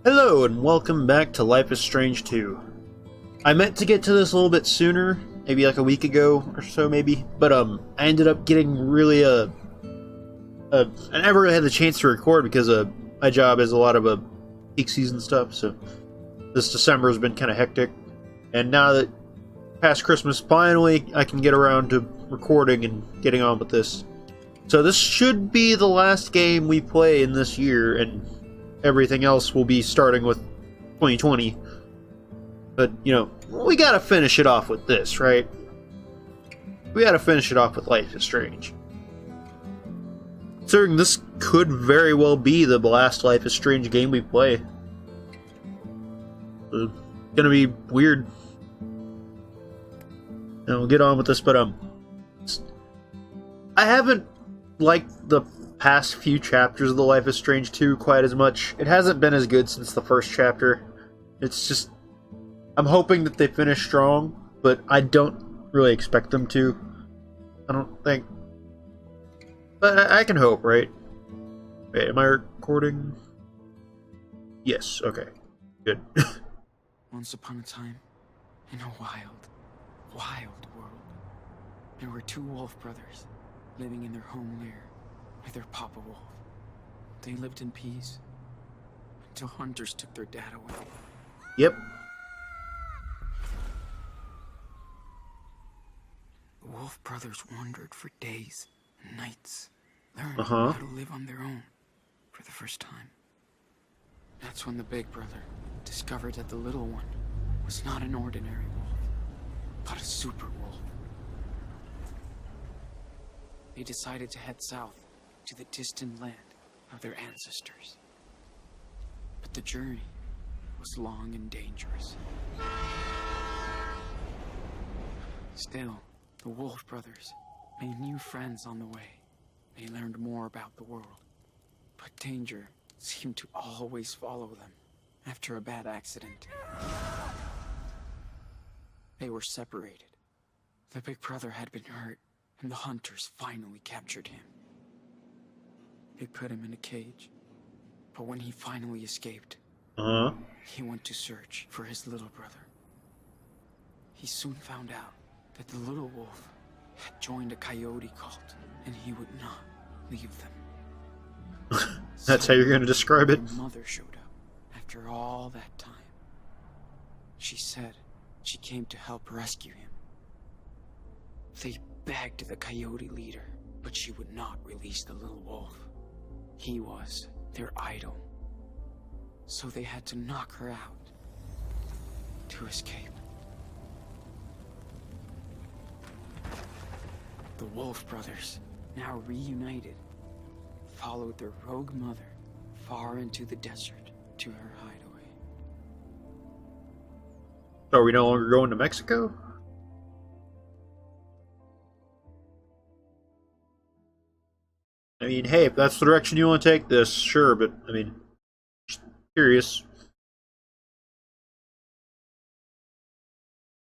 Hello and welcome back to Life is Strange 2. I meant to get to this a little bit sooner, maybe like a week ago or so maybe, but I ended up getting really I never really had the chance to record because my job is a lot of peak season stuff, so this December has been kind of hectic. And now that past Christmas, finally I can get around to recording and getting on with this. So this should be the last game we play in this year, and everything else will be starting with 2020. But, we gotta finish it off with this, right? We gotta finish it off with Life is Strange. Considering this could very well be the last Life is Strange game we play. It's gonna be weird. And we'll get on with this, but, I haven't liked the past few chapters of the Life is Strange 2 quite as much. It hasn't been as good since the first chapter. It's just, I'm hoping that they finish strong, but I don't really expect them to. I don't think. But I can hope, right? Wait, am I recording? Yes, okay. Good. Once upon a time, in a wild world, there were two wolf brothers living in their home lair with their Papa Wolf. They lived in peace until hunters took their dad away. Yep. The Wolf brothers wandered for days and nights, learned Uh-huh. how to live on their own for the first time. That's when the big brother discovered that the little one was not an ordinary wolf, but a super wolf. They decided to head south to the distant land of their ancestors. But the journey was long and dangerous. Still, the Wolf brothers made new friends on the way. They learned more about the world, but danger seemed to always follow them after a bad accident. They were separated. The big brother had been hurt, and the hunters finally captured him. They put him in a cage, but when he finally escaped, Uh-huh. he went to search for his little brother. He soon found out that the little wolf had joined a coyote cult, and he would not leave them. That's how you're going to describe it? Their mother showed up after all that time. She said she came to help rescue him. They begged the coyote leader, but she would not release the little wolf. He was their idol. So they had to knock her out to escape. The Wolf brothers, now reunited, followed their rogue mother far into the desert to her hideaway. So are we no longer going to Mexico? I mean, hey, if that's the direction you want to take this, sure, but, I mean, just curious.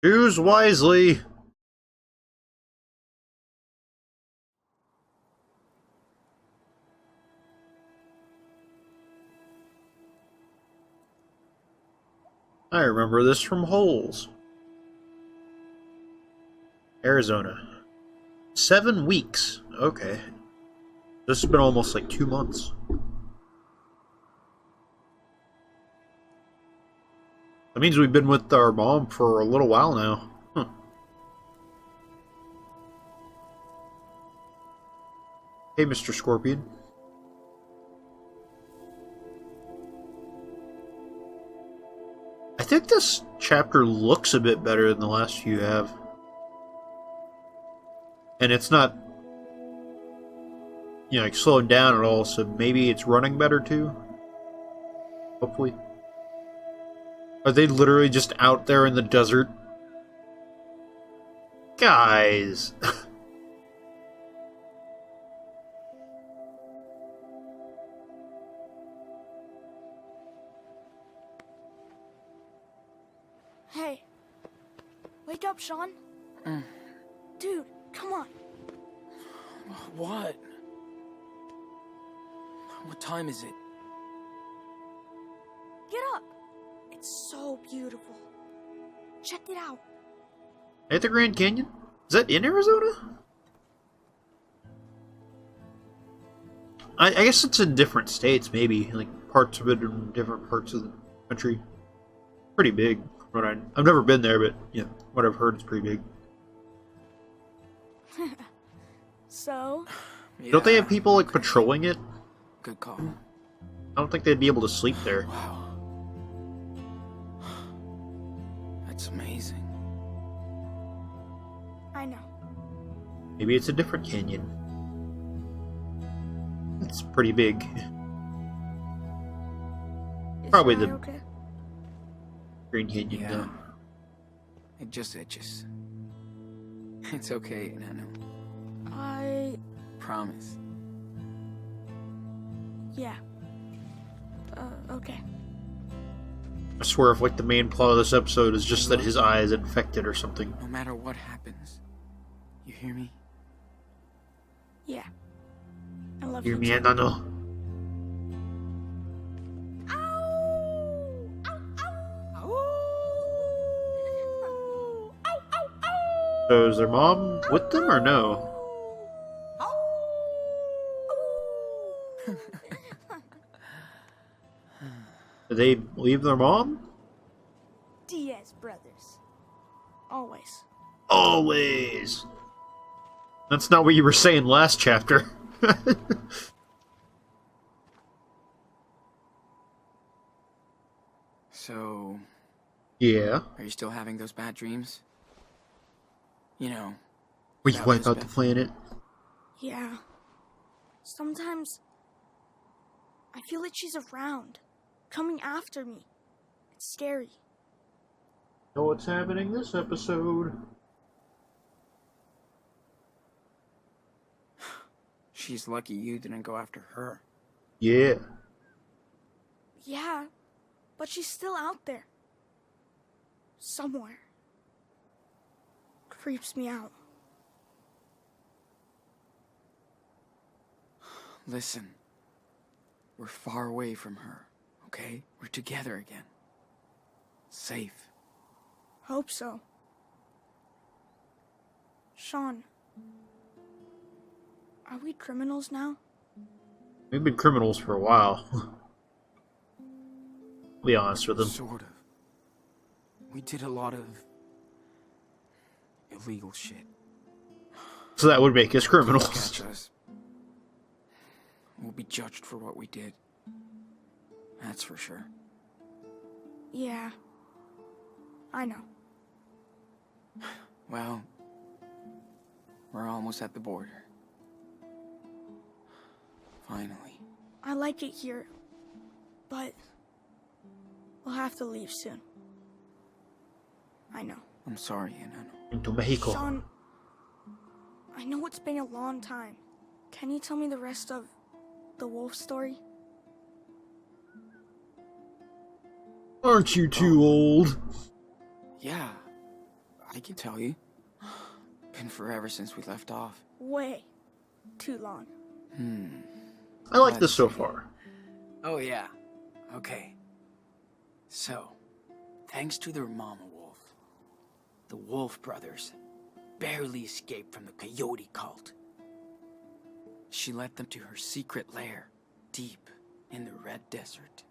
Choose wisely. I remember this from Holes. Arizona. 7 weeks. Okay. This has been almost like 2 months. That means we've been with our mom for a little while now. Huh. Hey, Mr. Scorpion. I think this chapter looks a bit better than the last few have. And it's not, like slowing down at all, so maybe it's running better too? Hopefully. Are they literally just out there in the desert? Guys! Hey, wake up, Sean. Dude, come on. What? What time is it? Get up. It's so beautiful. Check it out. At the Grand Canyon? Is that in Arizona? I guess it's in different states, maybe. Like, parts of it in different parts of the country. Pretty big. I've never been there, but yeah, what I've heard is pretty big. So? Yeah, Don't they have people, like, patrolling it? good call. I don't think they'd be able to sleep there. Wow. That's amazing. I know. Maybe it's a different canyon. It's pretty big. Is Probably Rye the- okay? Green Canyon, Yeah. though. It just itches. It's okay, Nano. Promise. Yeah. Okay. I swear if, like, the main plot of this episode is just that his eye is infected or something. No matter what happens. You hear me? Yeah. I love Hear you me, too. Nano? So is their mom with them or no? Did they leave their mom? Diaz brothers. Always. Always. That's not what you were saying last chapter. So, Yeah. are you still having those bad dreams? You know, We About wipe this out the bad- planet. Yeah. Sometimes I feel like she's around, coming after me. It's scary. Know what's happening this episode? she's lucky you didn't go after her. Yeah. Yeah, but she's still out there. Somewhere. Creeps me out. Listen, we're far away from her, okay? We're together again. Safe. Hope so. Sean, are we criminals now? We've been criminals for a while. Be honest with them. Sort of. We did a lot of illegal shit. So that would make us criminals. Catch us. We'll be judged for what we did. That's for sure. Yeah. I know. Well, we're almost at the border. Finally. I like it here, but we'll have to leave soon. I know. I'm sorry, Enano. Into Mexico. Sean, I know it's been a long time. Can you tell me the rest of the wolf story? Aren't you too old? Yeah, I can tell you. Been forever since we left off. Way too long. I like this Let's so see. far. Oh, yeah. Okay. So, thanks to their mama wolf, the Wolf brothers barely escaped from the coyote cult. She led them to her secret lair, deep in the Red Desert.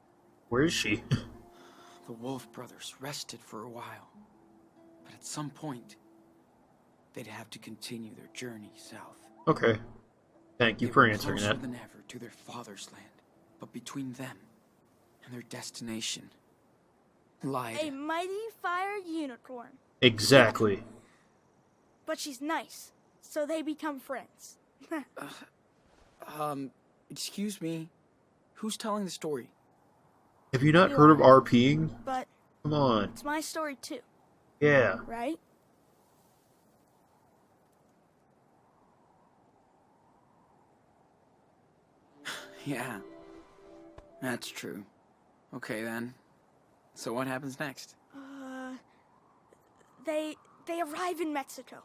Where is she? The Wolf brothers rested for a while, but at some point, they'd have to continue their journey south. Okay. Thank you They for were answering closer that. than ever to their father's land, but between them and their destination lied. A mighty fire unicorn. Exactly. But she's nice, so they become friends. Excuse me, who's telling the story? Have you not You heard of are. RPing? But Come on. it's my story too, Yeah. right? Yeah, that's true. Okay then. So what happens next? They arrive in Mexico,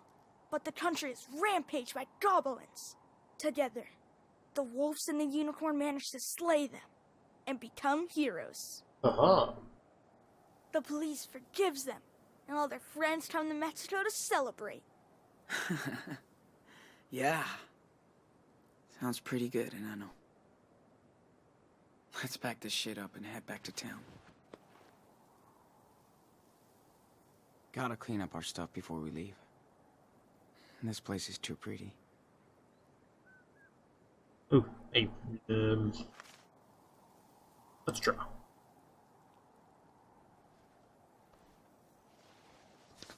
but the country is rampaged by goblins. Together, the wolves and the unicorn manage to slay them and become heroes. Uh-huh. The police forgives them, and all their friends come to Mexico to celebrate. Yeah. Sounds pretty good, and I know. Let's pack this shit up and head back to town. Gotta clean up our stuff before we leave. This place is too pretty. Ooh, hey, let's draw.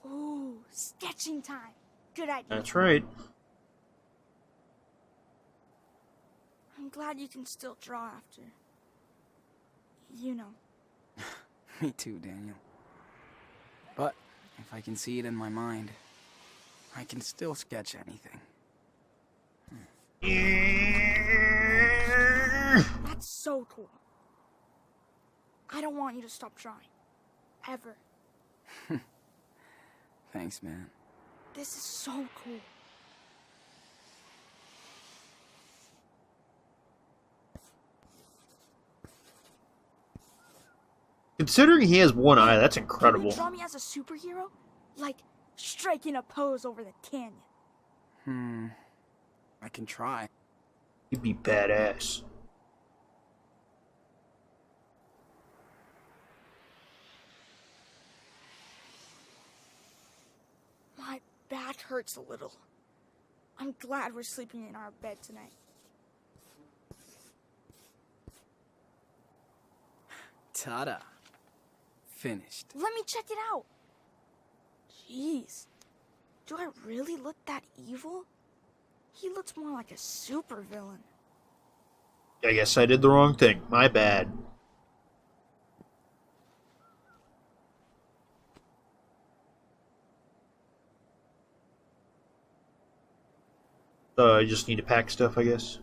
Ooh, sketching time. Good idea. That's right. I'm glad you can still draw after. You know. Me too, Daniel. But if I can see it in my mind, I can still sketch anything. That's so cool. I don't want you to stop drawing. Ever. Thanks, man. This is so cool. Considering he has one eye, that's Can incredible. you draw me as a superhero? Like, striking a pose over the canyon. I can try. You'd be badass. My back hurts a little. I'm glad we're sleeping in our bed tonight. Ta-da. Finished. Let me check it out. Jeez. Do I really look that evil? He looks more like a supervillain. I guess I did the wrong thing. My bad. I just need to pack stuff, I guess.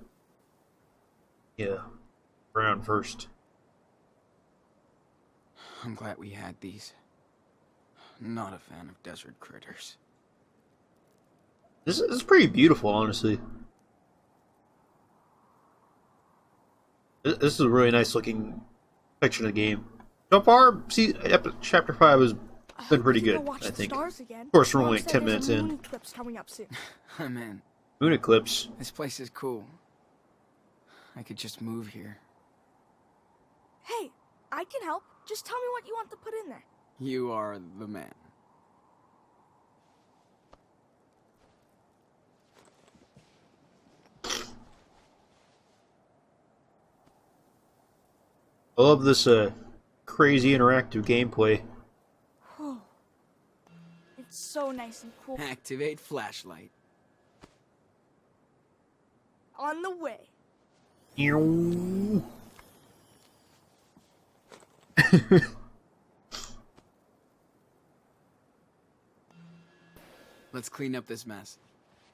Yeah. Brown first. I'm glad we had these. Not a fan of desert critters. This is pretty beautiful, honestly. This is a really nice looking section of the game. So far, see, chapter 5 has been pretty good, I think. Of course, we're only like 10 minutes in. Moon eclipse coming up soon. I'm in. Moon eclipse. This place is cool. I could just move here. Hey, I can help. Just tell me what you want to put in there. You are the man. I love this crazy interactive gameplay. Oh, it's so nice and cool. Activate flashlight. On the way. Let's clean up this mess.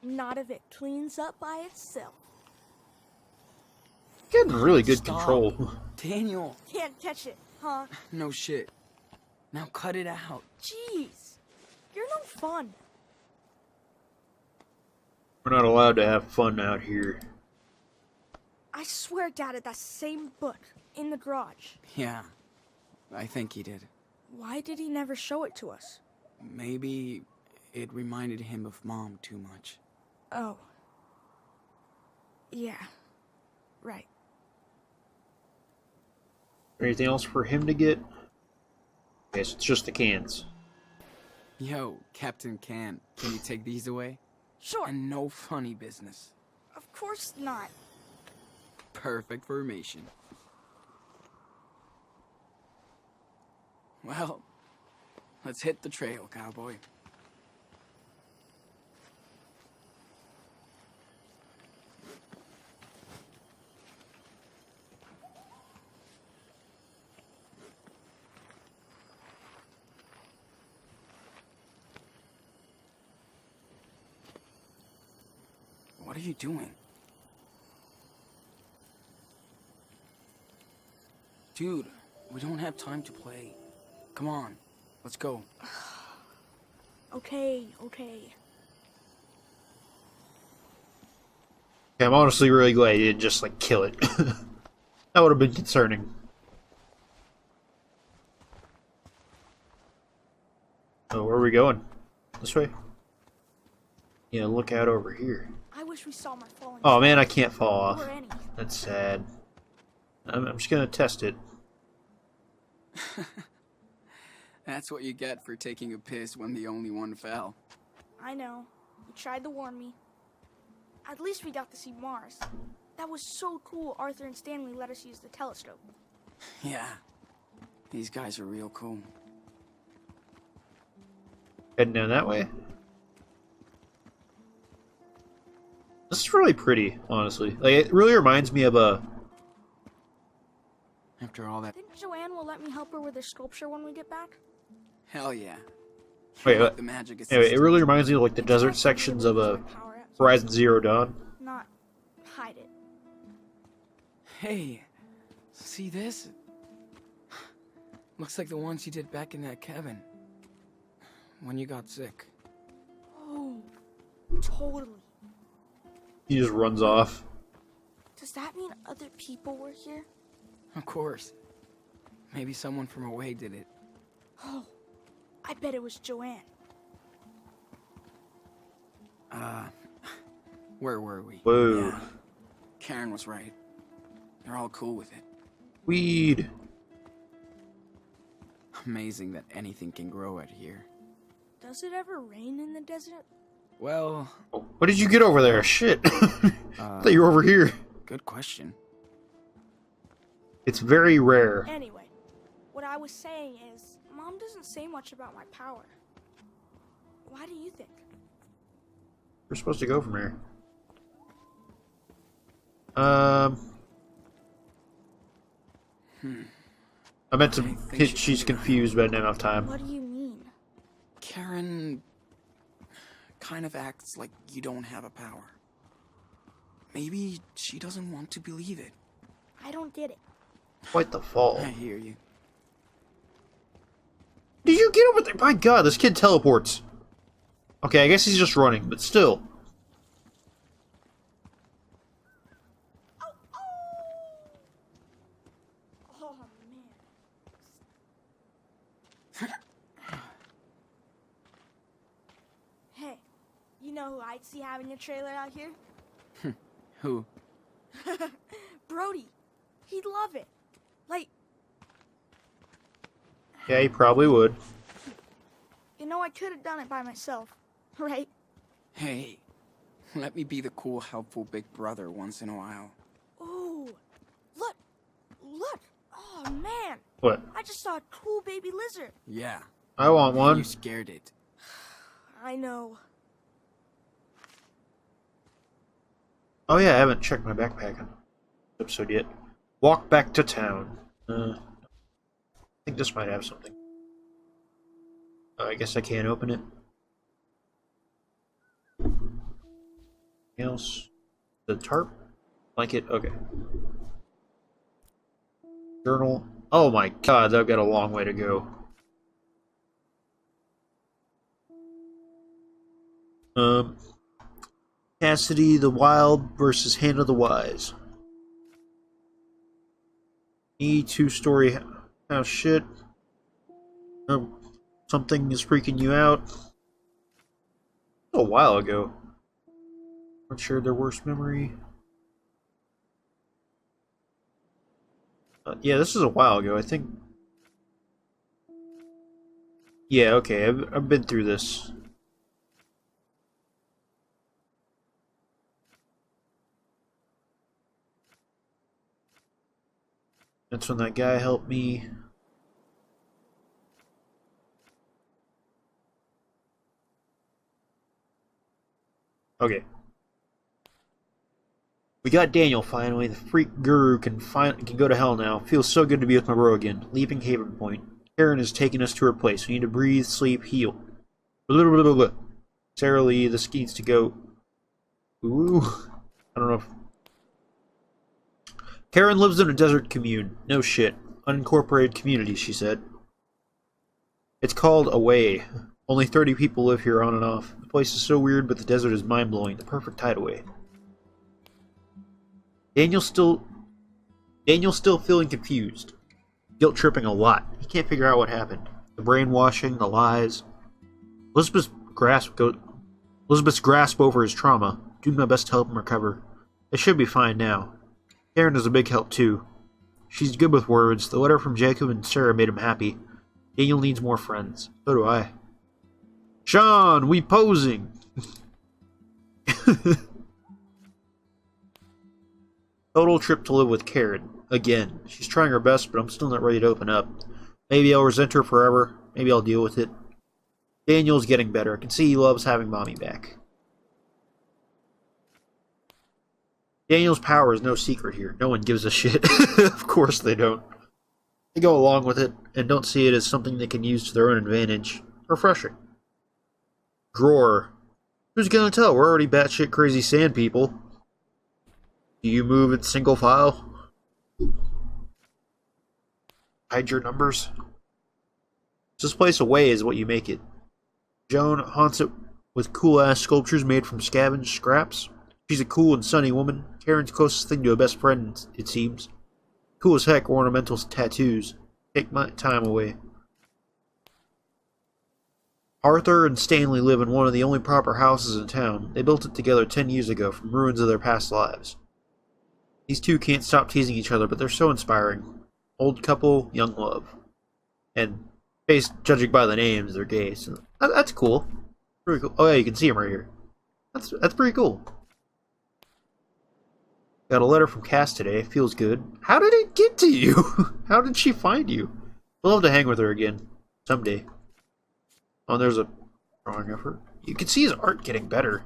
Not if it cleans up by itself. Getting really good Stop. control. Daniel. Can't catch it, huh? No shit. Now cut it out. Jeez, you're no fun. We're not allowed to have fun out here. I swear Dad had that same book in the garage. Yeah, I think he did. Why did he never show it to us? Maybe it reminded him of Mom too much. Oh. Yeah. Right. Anything else for him to get? Guess it's just the cans. Yo, Captain Can you take these away? Sure. And no funny business. Of course not. Perfect formation. Well, let's hit the trail, cowboy. What are you doing? Dude, we don't have time to play. Come on, let's go. Okay. I'm honestly really glad he didn't just, like, kill it. That would have been concerning. Oh, where are we going? This way? Yeah, look out over here. I wish we saw my falling. Oh man, I can't fall off. Or any. That's sad. I'm just gonna test it. That's what you get for taking a piss when the only one fell. I know. You tried to warn me. At least we got to see Mars. That was so cool Arthur and Stanley let us use the telescope. Yeah. These guys are real cool. Heading down that way. This is really pretty, honestly. Like, it really reminds me of a... After all that... Think Joanne will let me help her with her sculpture when we get back? Hell yeah. Wait, what? The magic Anyway, it really reminds me of like the desert sections of a Horizon Zero Dawn. Not hide it. Hey, see this? Looks like the ones you did back in that cabin. When you got sick. Oh, totally. He just runs off. Does that mean other people were here? Of course. Maybe someone from away did it. Oh, I bet it was Joanne. Where were we? Whoa. Yeah. Karen was right. They're all cool with it. Weed. Amazing that anything can grow out here. Does it ever rain in the desert? Well, Oh, what did you get over there? Shit. I thought you were over here. good question. It's very rare. Anyway, what I was saying is, Mom doesn't say much about my power. Why do you think? We're supposed to go from here. I meant to I think hit she she's figured out. confused, but I didn't have time. What do you mean? Karen kind of acts like you don't have a power. Maybe she doesn't want to believe it. I don't get it. Quite the fall. I hear you. Did you get over there? My god, this kid teleports. Okay, I guess he's just running, but still. Oh, man. Hey, you know who I'd see having a trailer out here? Who? Brody. He'd love it. Like, Yeah, he probably would. you know, I could have done it by myself, right? Hey, let me be the cool, helpful big brother once in a while. Ooh, look, look. Oh, man. What? I just saw a cool baby lizard. Yeah. I want You one. scared it. I know. Oh yeah, I haven't checked my backpack on this episode yet. Walk back to town. I think this might have something. I guess I can't open it. Anything else? The tarp? Blanket? Okay. Journal. Oh my god, I've got a long way to go. Cassidy the Wild versus Hannah the Wise. Two-story house shit. Oh, something is freaking you out. A while ago. Not sure their worst memory. Yeah, this is a while ago, I think. Yeah, okay, I've been through this. That's when that guy helped me. Okay. We got Daniel finally. The freak guru can go to hell now. Feels so good to be with my bro again. Leaping Haven Point. Karen is taking us to her place. We need to breathe, sleep, heal. Blah, blah, blah, blah. Sarah Lee, this needs to go. Ooh. I don't know if... Karen lives in a desert commune. No shit. Unincorporated community, she said. It's called Away. Only 30 people live here on and off. The place is so weird, but the desert is mind-blowing. The perfect hideaway. Daniel's still feeling confused. Guilt tripping a lot. He can't figure out what happened. The brainwashing, the lies. Elizabeth's grasp go Elizabeth's grasp over his trauma. Doing my best to help him recover. It should be fine now. Karen is a big help too. She's good with words. The letter from Jacob and Sarah made him happy. Daniel needs more friends. So do I. Sean, we posing! Total trip to live with Karen. Again. She's trying her best, but I'm still not ready to open up. Maybe I'll resent her forever. Maybe I'll deal with it. Daniel's getting better. I can see he loves having Mommy back. Daniel's power is no secret here. No one gives a shit. Of course they don't. They go along with it, and don't see it as something they can use to their own advantage. Refreshing. Drawer. Who's gonna tell? We're already batshit crazy sand people. Do you move in single file? Hide your numbers? This place away is what you make it. Joan haunts it with cool-ass sculptures made from scavenged scraps. She's a cool and sunny woman. Karen's closest thing to a best friend, it seems. Cool as heck ornamental tattoos. Take my time away. Arthur and Stanley live in one of the only proper houses in town. They built it together 10 years ago from ruins of their past lives. These two can't stop teasing each other, but they're so inspiring. Old couple, young love. And based, judging by the names, they're gay. So that's cool. Pretty cool. Oh yeah, you can see him right here. That's pretty cool. Got a letter from Cass today. Feels good. How did it get to you? How did she find you? I'd love to hang with her again. Someday. Oh, there's a drawing of her. You can see his art getting better.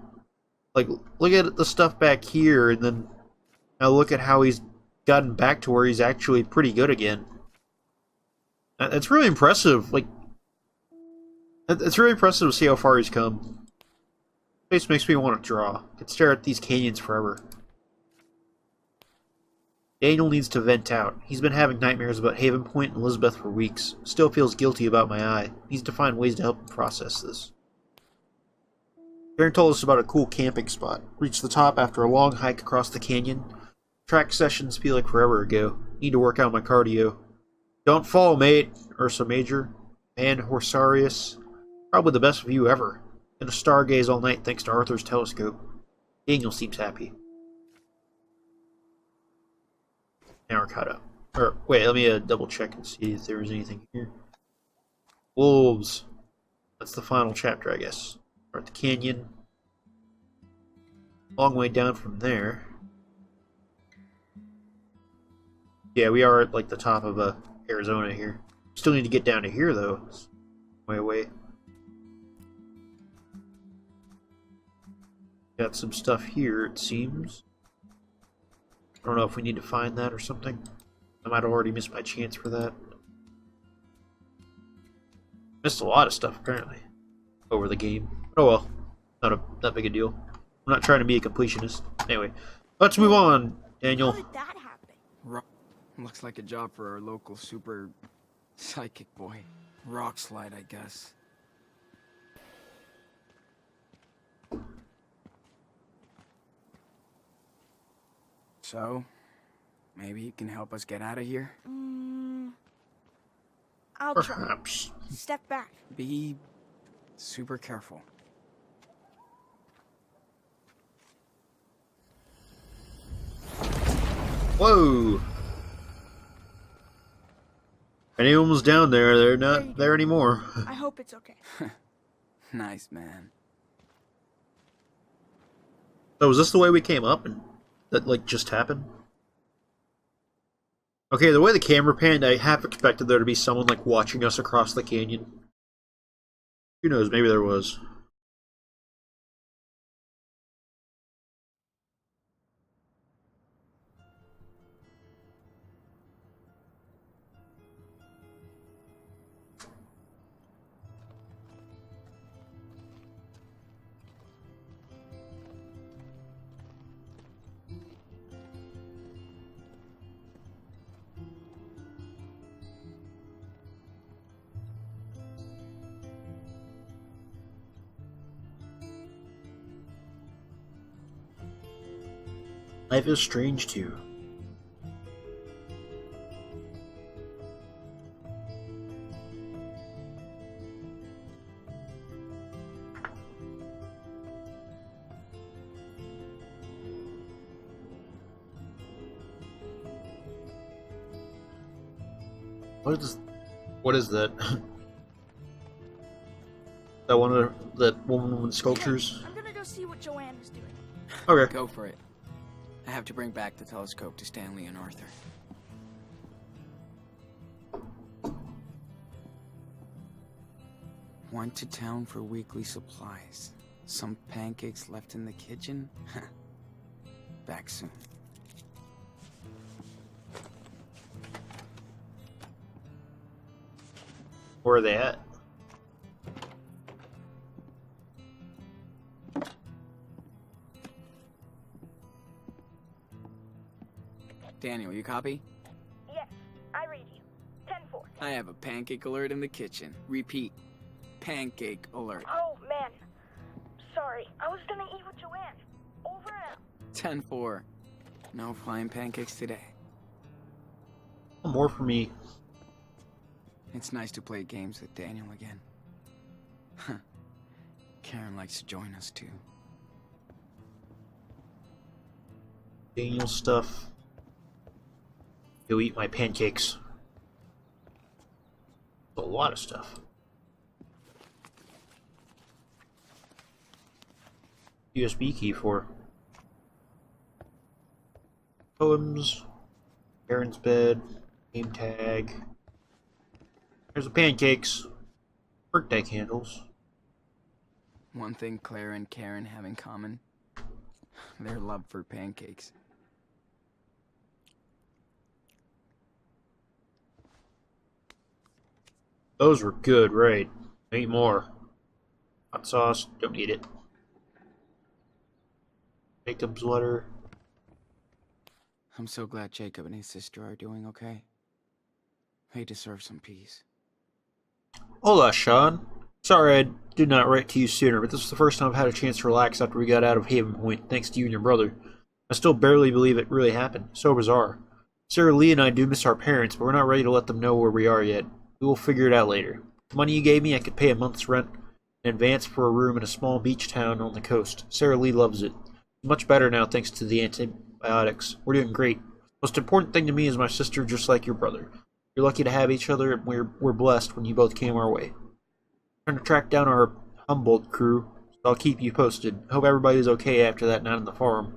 Like, look at the stuff back here, and then now look at how he's gotten back to where he's actually pretty good again. That's really impressive. Like, it's really impressive to see how far he's come. Face makes me want to draw. I could stare at these canyons forever. Daniel needs to vent out. He's been having nightmares about Haven Point and Elizabeth for weeks. Still feels guilty about my eye. Needs to find ways to help him process this. Karen told us about a cool camping spot. Reached the top after a long hike across the canyon. Track sessions feel like forever ago. Need to work out my cardio. Don't fall, mate. Ursa Major. Van Horsarius. Probably the best view ever. Gonna stargaze all night thanks to Arthur's telescope. Daniel seems happy. Now we're caught up. Or, wait, let me double check and see if there was anything here. Wolves. That's the final chapter, I guess. We're at the canyon. Long way down from there. Yeah, we are at like the top of Arizona here. Still need to get down to here though. It's way away. Got some stuff here, it seems. I don't know if we need to find that or something. I might have already missed my chance for that. Missed a lot of stuff apparently over the game. Oh well, not that big a deal. I'm not trying to be a completionist. Anyway, let's move on, Daniel. How did that happen? Looks like a job for our local super psychic boy. Rock slide, I guess. So, maybe you can help us get out of here? I'll Perhaps. try. Step back. Be super careful. Whoa! If anyone was down there, they're not there anymore. I hope it's okay. Nice, man. So was this the way we came up and that like just happened? Okay, the way the camera panned, I half expected there to be someone like watching us across the canyon. Who knows, maybe there was. Life is strange too. What is that? That one of that woman with sculptures? I'm gonna go see what Joanne is doing. Okay. Go for it. I have to bring back the telescope to Stanley and Arthur. Went to town for weekly supplies. Some pancakes left in the kitchen? Back soon. Where are they at? Daniel, you copy? Yes, I read you. 10-4. I have a pancake alert in the kitchen. Repeat. Pancake alert. Oh, man. Sorry, I was gonna eat with Joanne. Over and out. 10-4. No flying pancakes today. More for me. It's nice to play games with Daniel again. Karen likes to join us too. Daniel stuff. Go eat my pancakes. A lot of stuff. USB key for poems, Karen's bed, game tag. There's the pancakes, birthday candles. One thing Claire and Karen have in common: their love for pancakes. Those were good, right? Need more. Hot sauce, don't need it. Jacob's letter. I'm so glad Jacob and his sister are doing okay. They deserve some peace. Hola, Sean. Sorry I did not write to you sooner, but this was the first time I've had a chance to relax after we got out of Haven Point, thanks to you and your brother. I still barely believe it really happened. So bizarre. Sarah Lee and I do miss our parents, but we're not ready to let them know where we are yet. We will figure it out later. The money you gave me, I could pay a month's rent in advance for a room in a small beach town on the coast. Sarah Lee loves it. Much better now thanks to the antibiotics. We're doing great. Most important thing to me is my sister, just like your brother. You're lucky to have each other, and we're blessed when you both came our way. I'm trying to track down our Humboldt crew, so I'll keep you posted. Hope everybody's okay after that night on the farm.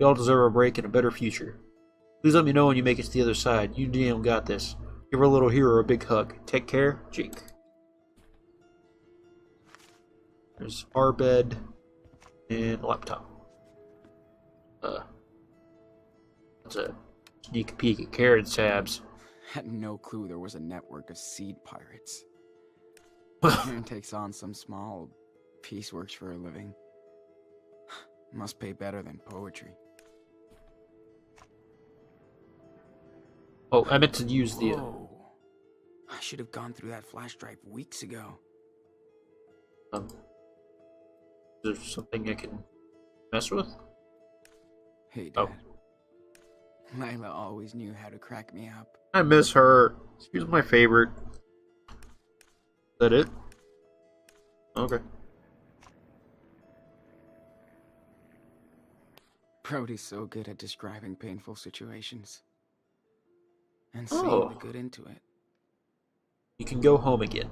We all deserve a break and a better future. Please let me know when you make it to the other side. You and Daniel got this. Give our little hero a big hug. Take care, Jake. There's our bed and laptop. That's a sneak peek at Karen's tabs. Had no clue there was a network of seed pirates. Karen takes on some small pieceworks for a living. Must pay better than poetry. Oh, I meant to use the... Whoa. I should have gone through that flash drive weeks ago. Is there something I can mess with? Hey, Dad. Oh. Layla always knew how to crack me up. I miss her. She was my favorite. Is that it? Okay. Brody's so good at describing painful situations. And Oh. seeing the good into it. You can go home again.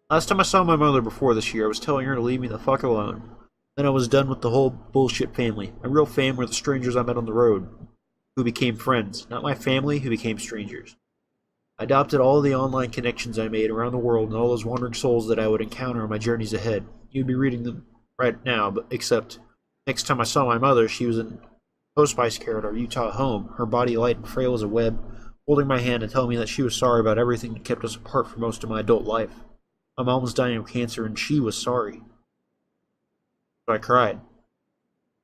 Last time I saw my mother before this year, I was telling her to leave me the fuck alone. Then I was done with the whole bullshit family. My real fam were the strangers I met on the road, who became friends, not my family who became strangers. I adopted all the online connections I made around the world and all those wandering souls that I would encounter on my journeys ahead. You'd be reading them right now, but except next time I saw my mother, she was in hospice care at our Utah home, her body light and frail as a web, holding my hand and telling me that she was sorry about everything that kept us apart for most of my adult life. My mom was dying of cancer and she was sorry. So I cried.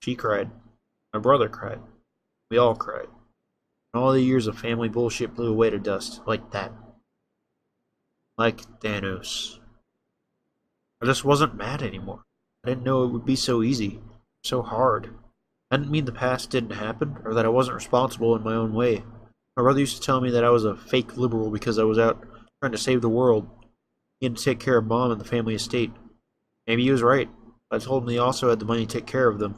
She cried. My brother cried. We all cried. And all the years of family bullshit blew away to dust, like that. Like Thanos. I just wasn't mad anymore. I didn't know it would be so easy, so hard. I didn't mean the past didn't happen, or that I wasn't responsible in my own way. My brother used to tell me that I was a fake liberal because I was out trying to save the world. He had to take care of Mom and the family estate. Maybe he was right. I told him he also had the money to take care of them.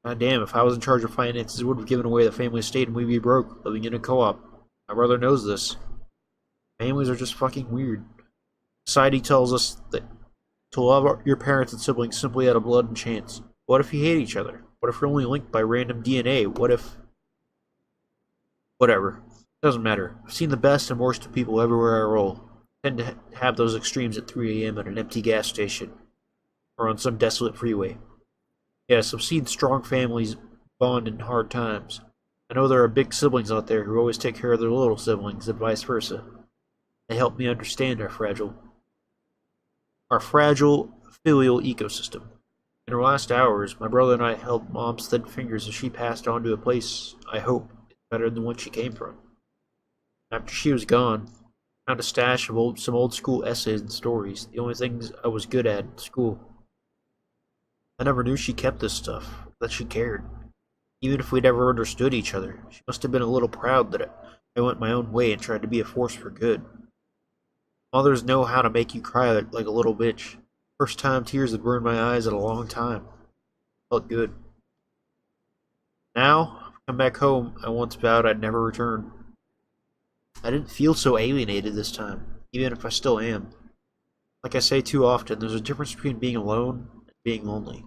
God damn, if I was in charge of finances, I would have given away the family estate and we'd be broke, living in a co-op. My brother knows this. Families are just fucking weird. Society tells us that to love your parents and siblings simply out of blood and chance. What if you hate each other? What if you're only linked by random DNA? What if... Whatever. Doesn't matter. I've seen the best and worst of people everywhere I roll. I tend to have those extremes at 3 a.m. at an empty gas station. Or on some desolate freeway. Yes, I've seen strong families bond in hard times. I know there are big siblings out there who always take care of their little siblings and vice versa. They help me understand our fragile filial ecosystem. In her last hours, my brother and I held Mom's thin fingers as she passed on to a place, I hope, better than what she came from. After she was gone, I found a stash of some old school essays and stories, the only things I was good at in school. I never knew she kept this stuff, that she cared. Even if we'd ever understood each other, she must have been a little proud that I went my own way and tried to be a force for good. Mothers know how to make you cry like a little bitch. First time tears had burned my eyes in a long time. Felt good. Now, I've come back home, I once vowed I'd never return. I didn't feel so alienated this time, even if I still am. Like I say too often, there's a difference between being alone and being lonely.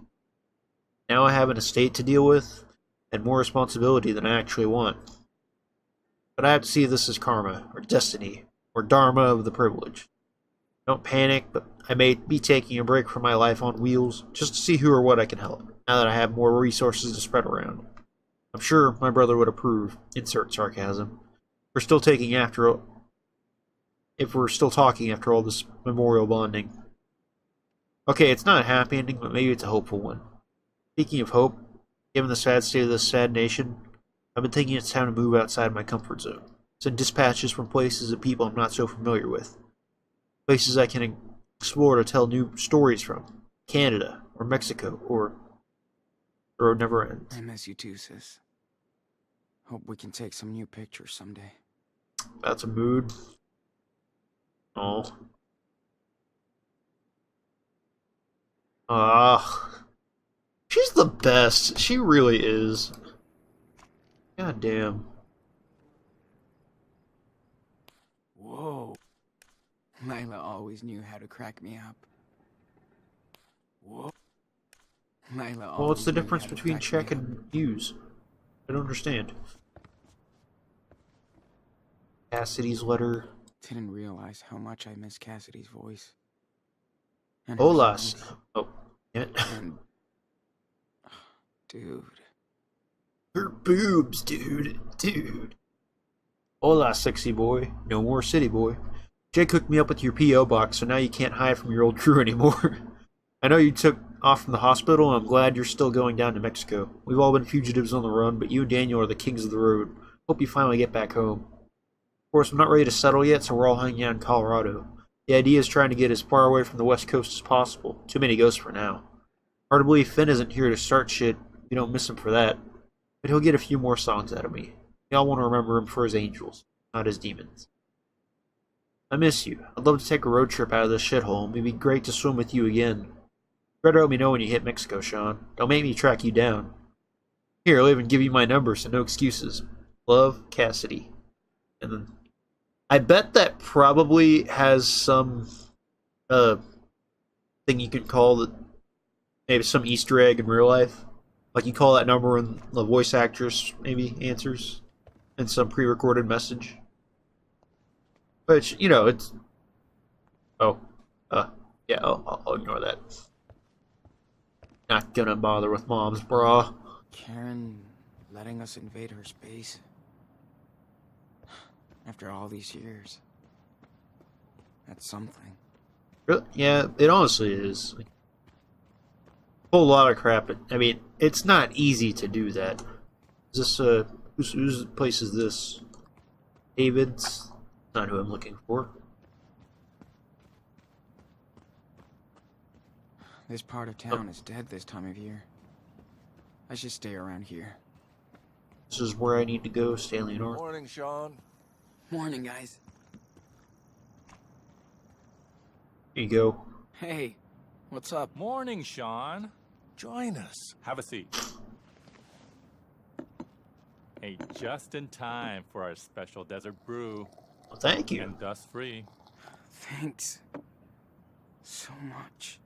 Now I have an estate to deal with, and more responsibility than I actually want. But I have to see this as karma, or destiny, or dharma of the privilege. Don't panic, but I may be taking a break from my life on wheels, just to see who or what I can help, now that I have more resources to spread around. I'm sure my brother would approve, insert sarcasm. If we're still talking after all this memorial bonding. Okay, it's not a happy ending, but maybe it's a hopeful one. Speaking of hope, given the sad state of this sad nation, I've been thinking it's time to move outside my comfort zone. Send dispatches from places and people I'm not so familiar with. Places I can explore to tell new stories from. Canada, or Mexico, or... The road never ends. I miss you too, sis. Hope we can take some new pictures someday. That's a mood. Oh. She's the best. She really is. God damn. Whoa. Lila always knew how to crack me up. Whoa. Lila always Well, what's the knew difference how to between crack check me up. and use? I don't understand. Cassidy's letter. Didn't realize how much I miss Cassidy's voice. And her Hola. songs. Oh, damn it. And... Dude. Her boobs, dude. Dude. Hola, sexy boy. No more city boy. Jake hooked me up with your P.O. box, so now you can't hide from your old crew anymore. I know you took off from the hospital, and I'm glad you're still going down to Mexico. We've all been fugitives on the run, but you and Daniel are the kings of the road. Hope you finally get back home. Of course, I'm not ready to settle yet, so we're all hanging out in Colorado. The idea is trying to get as far away from the West Coast as possible. Too many ghosts for now. Hard to believe Finn isn't here to start shit. You don't miss him for that. But he'll get a few more songs out of me. Y'all want to remember him for his angels, not his demons. I miss you. I'd love to take a road trip out of this shithole. It'd be great to swim with you again. Better let me know when you hit Mexico, Sean. Don't make me track you down. Here, I'll even give you my number, so no excuses. Love, Cassidy. And then... I bet that probably has some... thing you could call that... Maybe some Easter egg in real life. Like you call that number and the voice actress maybe answers. In some pre-recorded message. Which, you know, it's... Oh. Yeah, I'll ignore that. Not gonna bother with Mom's bra. Karen letting us invade her space. After all these years. That's something. Really? Yeah, it honestly is. Like, a whole lot of crap. I mean, it's not easy to do that. Is this, whose place is this? David's? Not who I'm looking for. This part of town is dead this time of year. I should stay around here. This is where I need to go, Stanley North. Morning, Sean. Morning, guys. Here you go. Hey, what's up? Morning, Sean. Join us. Have a seat. Hey, just in time for our special desert brew. Well, thank you. And dust-free. Thanks. So much.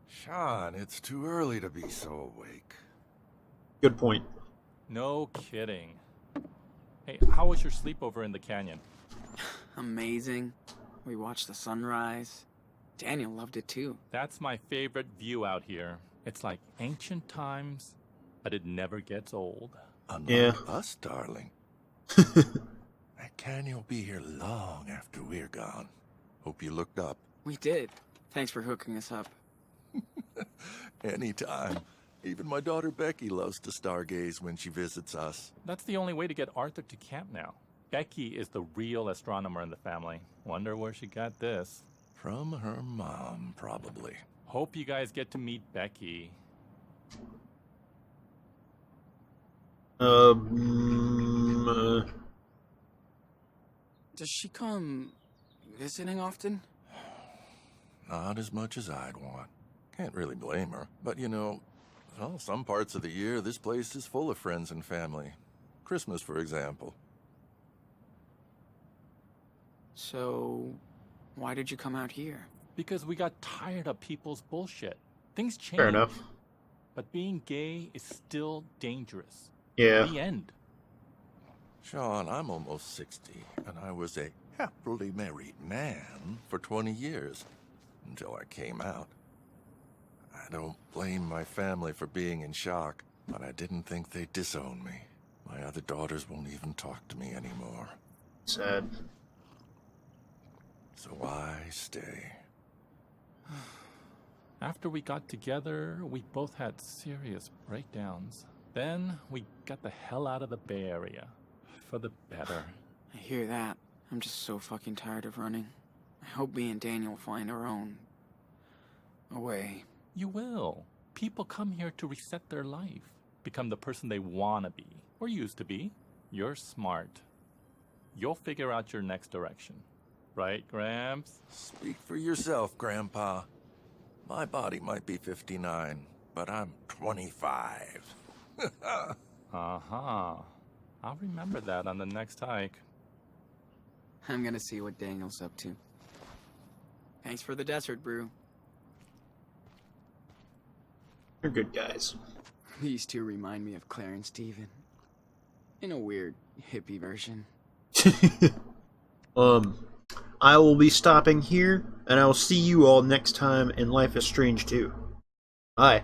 Sean, it's too early to be so awake. Good point. No kidding. Hey, how was your sleepover in the canyon? Amazing. We watched the sunrise. Daniel loved it too. That's my favorite view out here. It's like ancient times, but it never gets old. Unlike Yeah. us, darling. That canyon will be here long after we're gone. Hope you looked up. We did. Thanks for hooking us up. Anytime. Even my daughter Becky loves to stargaze when she visits us. That's the only way to get Arthur to camp now. Becky is the real astronomer in the family. Wonder where she got this. From her mom, probably. Hope you guys get to meet Becky. Does she come visiting often? Not as much as I'd want. Can't really blame her. But you know, well, some parts of the year, this place is full of friends and family. Christmas, for example. So, why did you come out here? Because we got tired of people's bullshit. Things change. Fair enough. But being gay is still dangerous. Yeah. The end. Sean, I'm almost 60, and I was a happily married man for 20 years, until I came out. I don't blame my family for being in shock, but I didn't think they'd disown me. My other daughters won't even talk to me anymore. Sad. So why stay? After we got together, we both had serious breakdowns. Then we got the hell out of the Bay Area. For the better. I hear that. I'm just so fucking tired of running. I hope me and Daniel find our own way. You will. People come here to reset their life. Become the person they want to be. Or used to be. You're smart. You'll figure out your next direction. Right, Gramps? Speak for yourself, Grandpa. My body might be 59, but I'm 25. Uh-huh. I'll remember that on the next hike. I'm gonna see what Daniel's up to. Thanks for the desert brew. You're good guys. These two remind me of Claire and Steven. In a weird, hippie version. I will be stopping here, and I will see you all next time in Life is Strange 2. Bye.